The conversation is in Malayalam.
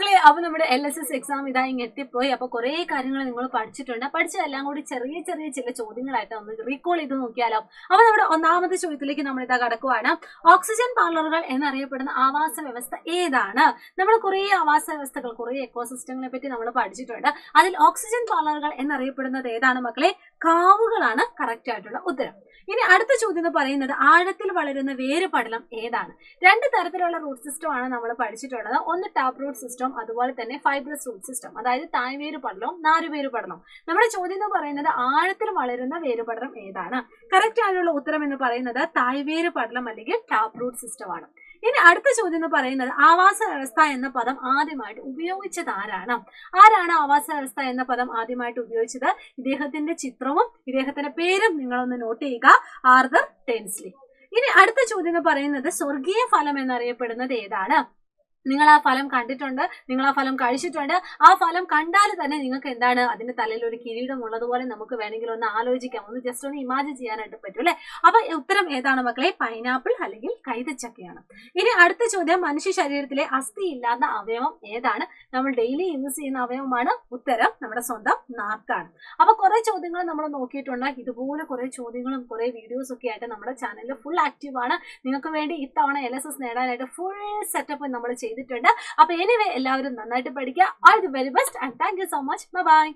മക്കളെ, അപ്പൊ നമ്മുടെ LSS എക്സാം ഇതാ ഇങ്ങ് എത്തിപ്പോയി. അപ്പൊ കുറെ കാര്യങ്ങൾ നിങ്ങൾ പഠിച്ചിട്ടുണ്ട്. പഠിച്ചതെല്ലാം കൂടി ചെറിയ ചെറിയ ചില ചോദ്യങ്ങളായിട്ട് ഒന്ന് റീകോൾ ചെയ്ത് നോക്കിയാലോ? അപ്പൊ നമ്മുടെ ഒന്നാമത്തെ ചോദ്യത്തിലേക്ക് നമ്മൾ ഇതാ കടക്കുവാണ്. ഓക്സിജൻ പാർലറുകൾ എന്നറിയപ്പെടുന്ന ആവാസ വ്യവസ്ഥ ഏതാണ്? നമ്മൾ കുറെ ആവാസ വ്യവസ്ഥകൾ, കുറെ എക്കോസിസ്റ്റങ്ങളെ പറ്റി നമ്മൾ പഠിച്ചിട്ടുണ്ട്. അതിൽ ഓക്സിജൻ പാർലറുകൾ എന്നറിയപ്പെടുന്നത് ഏതാണ് മക്കളെ? കാവുകളാണ് കറക്റ്റ് ആയിട്ടുള്ള ഉത്തരം. ഇനി അടുത്ത ചോദ്യം എന്ന് പറയുന്നത് ആഴത്തിൽ വളരുന്ന വേരുപടലം ഏതാണ്? രണ്ട് തരത്തിലുള്ള റൂട്ട് സിസ്റ്റം ആണ് നമ്മൾ പഠിച്ചിട്ടുള്ളത്. ഒന്ന് ടാപ്പ് റൂട്ട് സിസ്റ്റം, അതുപോലെ തന്നെ ഫൈബ്രസ് റൂട്ട് സിസ്റ്റം, അതായത് തായ്വേര് പടലവും നാരുവേര് പടലവും. നമ്മുടെ ചോദ്യം എന്ന് പറയുന്നത് ആഴത്തിൽ വളരുന്ന വേരുപടലം ഏതാണ്? കറക്റ്റ് ആയിട്ടുള്ള ഉത്തരം എന്ന് പറയുന്നത് തായ്വേര് പടലം അല്ലെങ്കിൽ ടാപ്പ് റൂട്ട് സിസ്റ്റം ആണ്. ഇനി അടുത്ത ചോദ്യം എന്ന് പറയുന്നത് ആവാസ വ്യവസ്ഥ എന്ന പദം ആദ്യമായിട്ട് ഉപയോഗിച്ചത് ആരാണ്? ആരാണ് ആവാസ വ്യവസ്ഥ എന്ന പദം ആദ്യമായിട്ട് ഉപയോഗിച്ചത്? ഇദ്ദേഹത്തിന്റെ ചിത്രവും ഇദ്ദേഹത്തിന്റെ പേരും നിങ്ങളൊന്ന് നോട്ട് ചെയ്യുക. ആർതർ ടെൻസ്ലി. ഇനി അടുത്ത ചോദ്യം എന്ന് പറയുന്നത് സ്വർഗീയ ഫലം എന്നറിയപ്പെടുന്നത് ഏതാണ്? നിങ്ങൾ ആ ഫലം കണ്ടിട്ടുണ്ട്, നിങ്ങൾ ആ ഫലം കഴിച്ചിട്ടുണ്ട്. ആ ഫലം കണ്ടാൽ തന്നെ നിങ്ങൾക്ക് എന്താണ്, അതിന്റെ തലയിൽ ഒരു കിരീടം ഉള്ളതുപോലെ നമുക്ക് വേണമെങ്കിൽ ഒന്ന് ആലോചിക്കാം, ഒന്ന് ജസ്റ്റ് ഒന്ന് ഇമാജിൻ ചെയ്യാനായിട്ട് പറ്റും അല്ലെ? അപ്പൊ ഉത്തരം ഏതാണ് മക്കളെ? പൈനാപ്പിൾ അല്ലെങ്കിൽ കൈതച്ചക്കയാണ്. ഇനി അടുത്ത ചോദ്യം, മനുഷ്യ ശരീരത്തിലെ അസ്ഥി ഇല്ലാത്ത അവയവം ഏതാണ്? നമ്മൾ ഡെയിലി യൂസ് ചെയ്യുന്ന അവയവമാണ്. ഉത്തരം നമ്മുടെ സ്വന്തം നാക്കാണ്. അപ്പൊ കുറെ ചോദ്യങ്ങൾ നമ്മൾ നോക്കിയിട്ടുണ്ട്. ഇതുപോലെ കുറെ ചോദ്യങ്ങളും കുറെ വീഡിയോസ് ഒക്കെ ആയിട്ട് നമ്മുടെ ചാനലിൽ ഫുൾ ആക്റ്റീവ് ആണ്. നിങ്ങൾക്ക് വേണ്ടി ഇത്തവണ LSS നേടാനായിട്ട് ഫുൾ സെറ്റപ്പ് നമ്മൾ ചെയ്തിട്ടുണ്ട്. അപ്പൊ എനിവേ എല്ലാവരും നന്നായിട്ട് പഠിക്കുക. All the very best and thank you so much. Bye bye.